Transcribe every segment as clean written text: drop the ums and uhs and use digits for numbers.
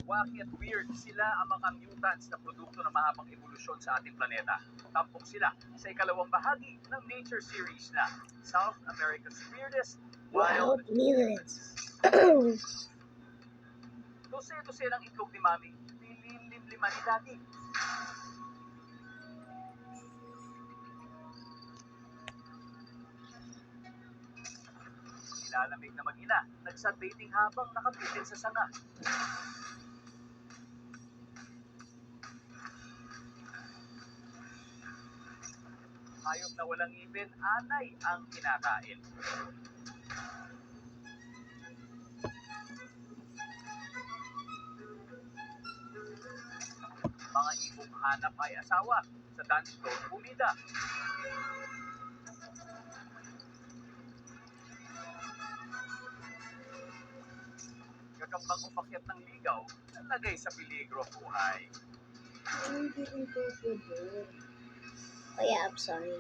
Wacky at weird, sila ang mga mutants na produkto ng mahabang evolusyon sa ating planeta. Tampok sila sa ikalawang bahagi ng nature series na South America's Weirdest Wild Mutants. Dose-dose ng itlog ni Mami, lilim-lima ni Daddy. Nilalamig na mag-ina, nagsunbathing habang nakapitin sa sanga. Hayop na walang ngipin, anay ang kinakain. Mga ibong hanap ay asawa sa dance floor pumida. Gagambang umakyat ng ligaw, nalagay sa peligro buhay. Oh yeah, I'm sorry.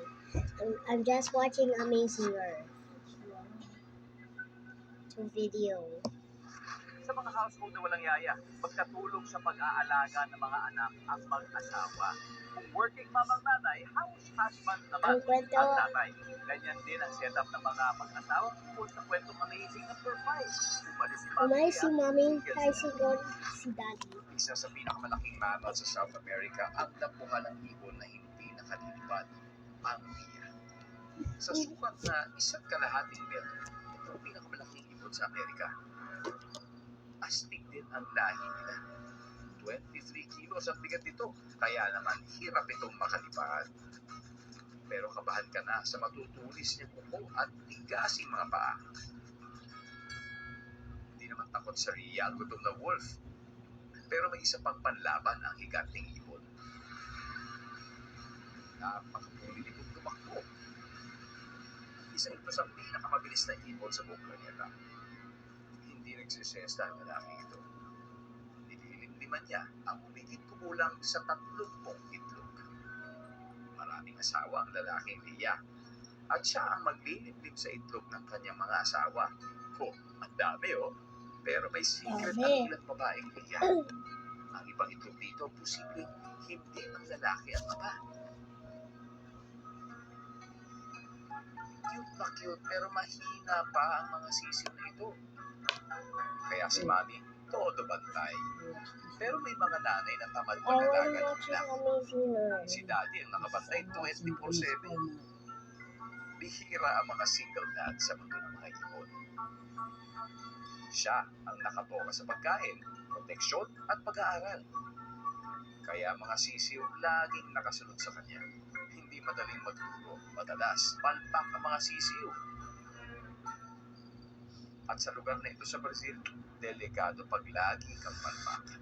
I'm just watching Amazing Earth. It's a video. Sa mga household na walang yaya, magkatulong sa pag-aalaga ng mga anak ang mag-asawa. Kung working mamang nanay, house husband naman Ang kwento. ang tatay. Ganyan din ang setup ng mga mag-asawang tungkol sa kwentong Amazing number 5. Umalis si Mami Umay si Mami, Kaya, tricycle, si Daddy. Isa sa pinakamalaking mammal sa South America ang dapuhan ng ibon na hindi nakalilipad, ang Rhea. Sa sukat na 1.5 metro, ito ang pinakamalaking ibon sa Amerika. Astig din ang lahi nila. 23 kilos ang bigat nito, kaya naman hirap itong makalipad. Pero kabahan ka na sa matutulis niyang kuko at tigasing mga paa. Hindi naman takot sa Rhea ang gutom na wolf. Pero may isa pang panlaban ang higanting ibon. Napakapuli nitong tumakbo. Isa ito sa pinakamabilis na ibon sa buong planeta. Hindi nagsisesta ang lalaki ito. Nililimliman niya ang humigit kumulang sa 30 itlog. Maraming asawa ang lalaking Rhea. At siya ang maglilimlim sa itlog ng kanyang mga asawa. Ang dami Pero may secret ang ilang babaeng Rhea. Ang ibang itlog dito, posibleng hindi ang lalaki ang ama. Cute na cute, pero mahina pa ang mga sisiw na ito. Kaya si Mami, todo bantay. Pero may mga nanay na tamad I was mag-alaga ng watching anak. Amazing Earth. Si Daddy ang nakabantay 24/7. Bihira ang mga single dad sa mundo ng mga ibon. Siya ang nakatoka sa pagkain, proteksyon at pag-aaral. Kaya mga sisiw laging nakasunod sa kanya. Hindi madaling magturo, madalas palpak ang mga sisiw. At sa lugar na ito sa Brazil, delikado pag lagi kang palpak.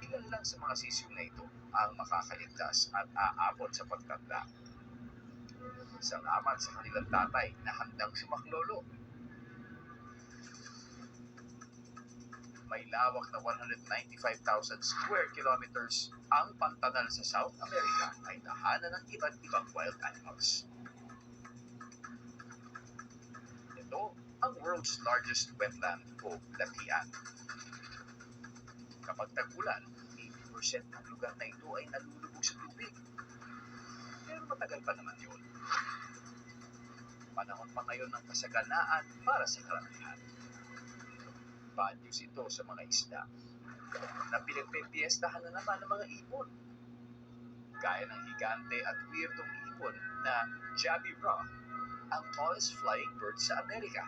Ilan lang sa mga sisiw na ito ang makakaligtas at aabot sa pagtanda. Salamat sa kanilang tatay na handang sumaklolo. May lawak na 195,000 square kilometers ang pantanal sa South America ay tahanan ng iba't ibang wild animals. Ito ang world's largest wetland o latian. Kapag tag-ulan, 80% ng lugar na ito ay nalulubog sa tubig. Pero matagal pa naman yun. Panahon pa ngayon ng kasaganaan para sa karamihan. Bad news ito sa mga isda na pinagpipiestahan na naman ng mga ibon. Gaya ng higante at weirdong ibon na Jabi Rock, ang tallest flying bird sa Amerika.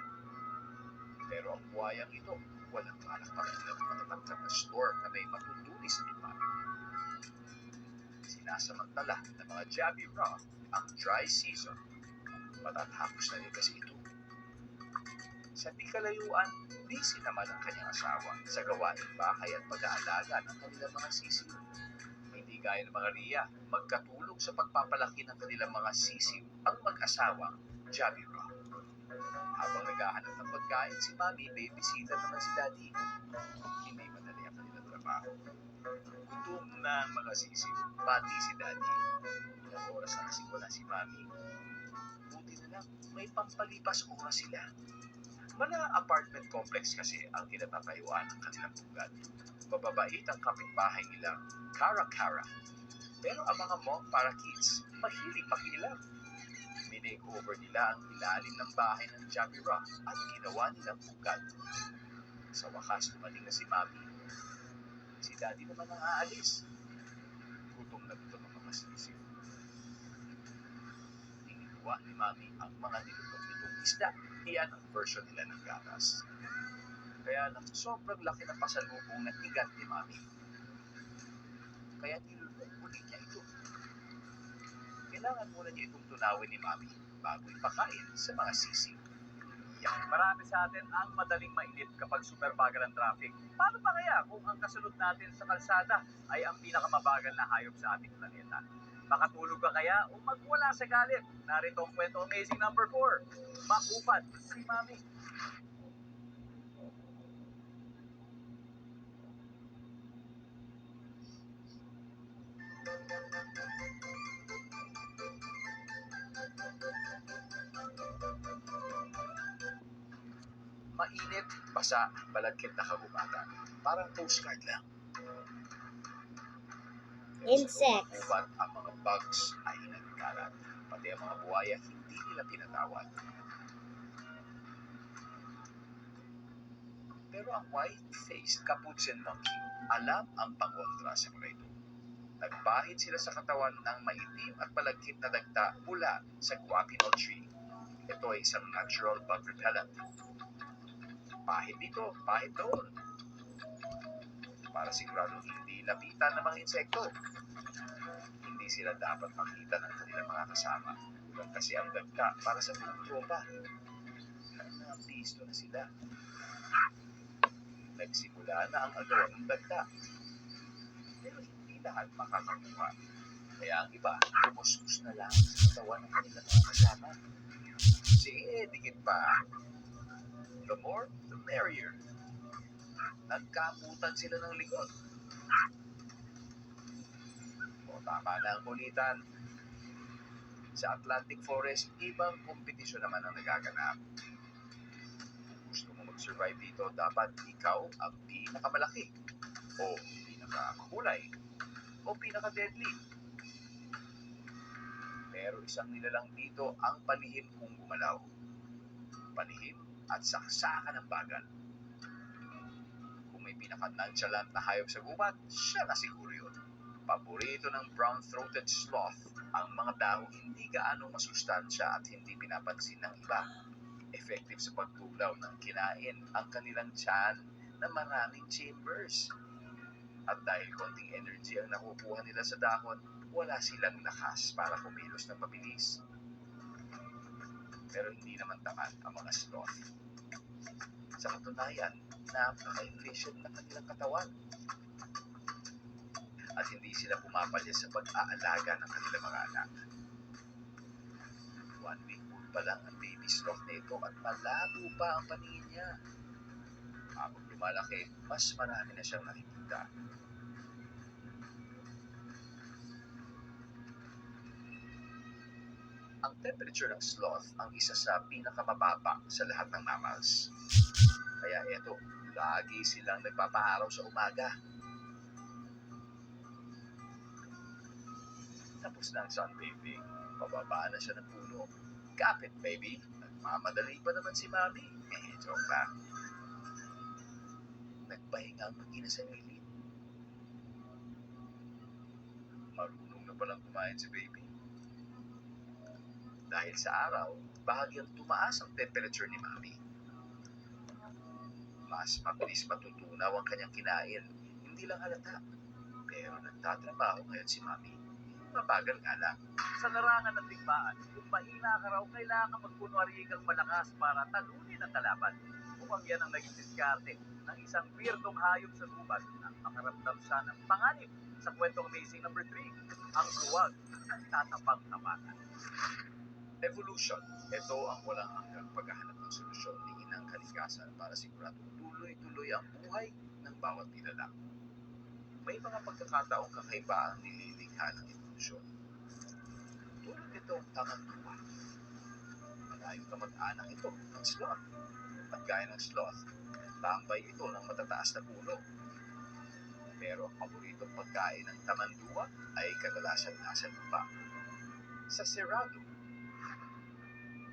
Pero ang buhayang ito, walang balak para nilang matatangkad na storm na may matutulis sa lupa. Sinasamantala ng mga Jabi Rock ang dry season. Matatapos na rin kasi ito. Sa di kalayuan, busy naman ang kanyang asawa sa gawaing bahay at pag-aalaga ng kanilang mga sisiw. Hindi gaya ng mga Rhea, magkatulong sa pagpapalaki ng kanilang mga sisiw ang mag-asawang Jabi Rock. Habang naghahanap ng pagkain, si Mami, babysitter naman si Daddy. Hindi madali ang kanilang trabaho. Gutom na ang mga sisiw, pati si Daddy. Ilang oras na kasi wala si Mami. Buti na lang, may pampalipas oras sila. Mana apartment complex kasi ang kinatatayuan ng kanilang pugad. Mababait ang kapitbahay nilang Kara-Kara. Pero ang mga monk parakeets, mahilig makialam. Minake-over nila ang ilalim ng bahay ng Jappy Rock at ginawa nilang bukal. Sa wakas, dumating na si Mami. Si Daddy naman ang aalis. Gutom na gutom ang mga sisiw. Iniluwa ni Mami ang mga nilutong-lutong isda. Iyan ang version nila ng gatas. Kaya nang sobrang laki ng pasalubong na tigat ni Mami. Kaya nilulong ulit niya ito. Kailangan muna niya itong tunawin ni Mami bago ipakain sa mga sisig. Marami sa atin ang madaling mainip kapag super bagal ang traffic. Paano pa kaya kung ang kasunod natin sa kalsada ay ang pinakamabagal na hayop sa ating planeta? Makatulog ka kaya o magwala sa galit? Narito ang kwento amazing number 4. Makupad si Mami. Mainit, basa, balagkit na kagubatan. Parang postcard lang. Insects. Ubat ang mga bugs ay nagkalat. Pati ang mga buhaya hindi nila pinatawad. Pero ang white-faced capuchin monkey, alam ang pangontra sa mga ito. Nagpahid sila sa katawan ng maitim at balagkit na dagta mula sa guapinol tree. Ito ay isang natural bug repellent. Pahid dito, pahid doon. Para sigurado hindi lapitan ng mga insekto. Hindi sila dapat makita ng kanilang mga kasama. Kulang kasi ang dagta para sa buong tropa. Napisto na sila. Nagsimula na ang agawan ng dagta. Pero hindi lahat makakakuha. Kaya ang iba, kumuskus na lang sa katawan ng kanilang mga kasama. Sige, dikit pa. The more, the merrier. Nagkaputan sila ng likod. O tama na ang kulitan. Sa Atlantic Forest, ibang kompetisyon naman ang nagaganap. Kung gusto mo mag-survive dito, dapat ikaw ang pinakamalaki, o pinakakulay, o pinaka-deadly. Pero isang nilalang dito ang palihim kung gumalaw. Palihim at saksakan ng bagal. Kung may pinaka-nonchalant na hayop sa gubat, siya na siguro yun. Paborito ng brown-throated sloth ang mga daong hindi gaano masustansya at hindi pinapansin ng iba. Effective sa pagtulaw ng kinain ang kanilang tiyan na maraming chambers. At dahil konting energy ang nakukuha nila sa dahon, wala silang lakas para kumilos ng mabilis. Pero hindi naman tamad ang mga sloth. Sa katunayan, napaka-efficient ng kanilang katawan. At hindi sila pumapalya sa pag-aalaga ng kanilang mga anak. 1 week old pa lang ang baby sloth na ito at malabo pa ang paningin niya. Habang lumalaki, mas marami na siyang nakikita. Ang temperature ng sloth ang isa sa pinakamababa sa lahat ng mammals. Kaya eto, lagi silang nagpapaaraw sa umaga. Tapos na ang sunbathing, pababa na siya ng puno. Kapit, baby. Nagmamadali pa naman si Mami. Joke lang. Nagpahinga ang mag-ina sa gilid. Marunong na palang kumain si baby. Dahil sa araw, bahagyang tumaas ang temperature ni Mami. Mas mabilis matutunaw ang kanyang kinain. Hindi lang halata. Pero nagtatrabaho ngayon si Mami. Mabagal nga lang. Sa larangan ng digmaan, kung mahina ka raw, kailangan magkunwari kang malakas para talunin ang kalaban. Mukhang yan ang naging diskarte ng isang weirdong hayop sa gubat na makaramdam siya ng panganib sa kwentong amazing number 3, ang luwag ng tatapang-tapakan. Evolution. Ito ang walang hanggang paghahanap ng solusyon ni inang kalikasan para siguradong tuloy-tuloy ang buhay ng bawat nilalang. May mga pagkakataong kakaiba ang nililikha ng evolusyon. Tulad nitong tamanduwa. Malayong kamag-anak ito ng sloth. At gaya ng sloth, tambay ito ng matataas na puno. Pero ang paboritong pagkain ng tamanduwa ay kadalasan nasa lupa. Sa Cerrado,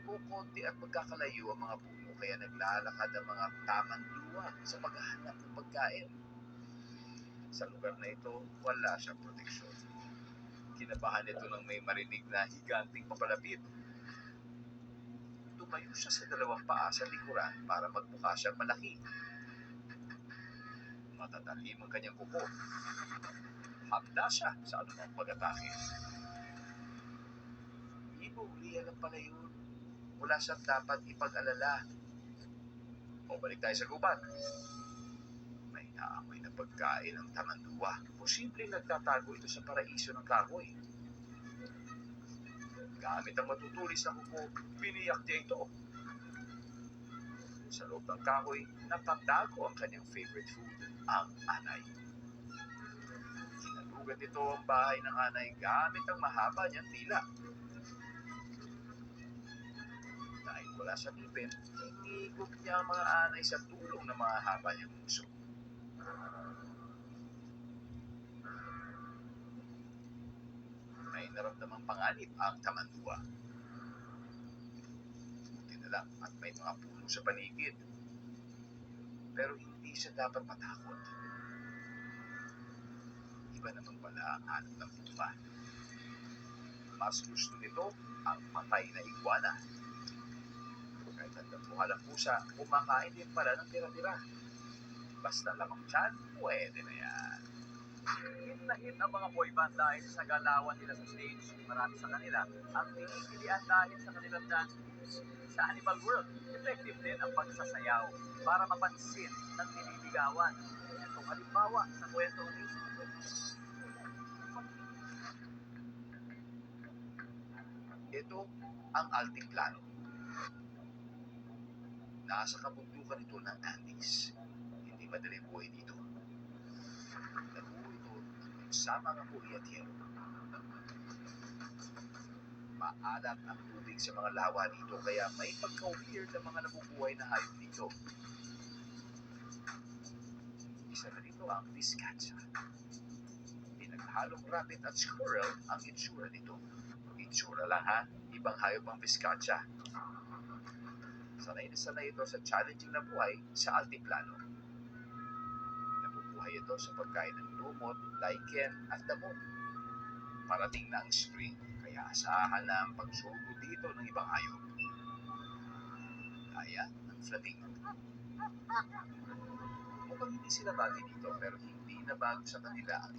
kukonti at magkakalayo ang mga puno kaya naglalakad ang mga tamanduwa sa paghahanap ng pagkain. Sa lugar na ito, wala siyang proteksyon. Kinabahan ito nang may marinig na higanting papalapit. Tumayo siya sa dalawang paa sa likuran para magmukha siyang malaki. Matatalim ang kanyang kuko. Handa siya sa anumang pag-atake. Inuulihan lang pala yun. Wala siyang dapat ipag-alala. O balik tayo sa gubat. May naamoy na pagkain ng tamanduwa. Posibleng nagtatago ito sa paraiso ng kahoy. Gamit ang matutulis na kuko, biniyak niya ito. Sa loob ng kahoy, nakatago ang kanyang favorite food, ang anay. Kinalugan nito ang bahay ng anay gamit ang mahaba niyang dila. Dahil wala sa ngipin, hinigop niya ang mga anay sa tulong ng mga haba niyang puso. May naramdamang panganib ang tamanduwa. Buti na lang at may mga puno sa paligid. Pero hindi siya dapat matakot. Iba naman pala ang hanap ng pupa. Mas gusto nito ang patay na iguana. Kahit ang dambuhalang pusa, kumakain din pala ng tira-tira. Basta lamang tiyan, pwede na yan. Hit na hit ang mga boy band dahil sa galawan nila sa stage. Marami sa kanila ang pinipilian dahil sa kanilang dance moves. Sa Animal World, effective din ang pagsasayaw para mapansin ng nililigawan. Itong halimbawa sa kwento ni Ito ang Altiplano. Nasa kabundukan ito ng Andes. Hindi madaling buhay dito. Nabuo ito ng sama ng huli at yelo. Maalat ang tubig sa mga lawa dito kaya may pagka-weird ang mga nabubuhay na hayop dito. Isa na dito ang Vizcacha. Pinaghalong rabbit at squirrel ang itsura nito. Itsura lang ha, ibang hayop ang Vizcacha. Sanay na sanay ito sa challenging na buhay sa Altiplano. Nabubuhay ito sa pagkain ng lumot, lichen at damo. Parating na ang spring, kaya asahan na ang pagsugo dito ng ibang hayop. Gaya ng flamingo. Mukhang hindi sila bagay dito pero hindi na bago sa kanila ang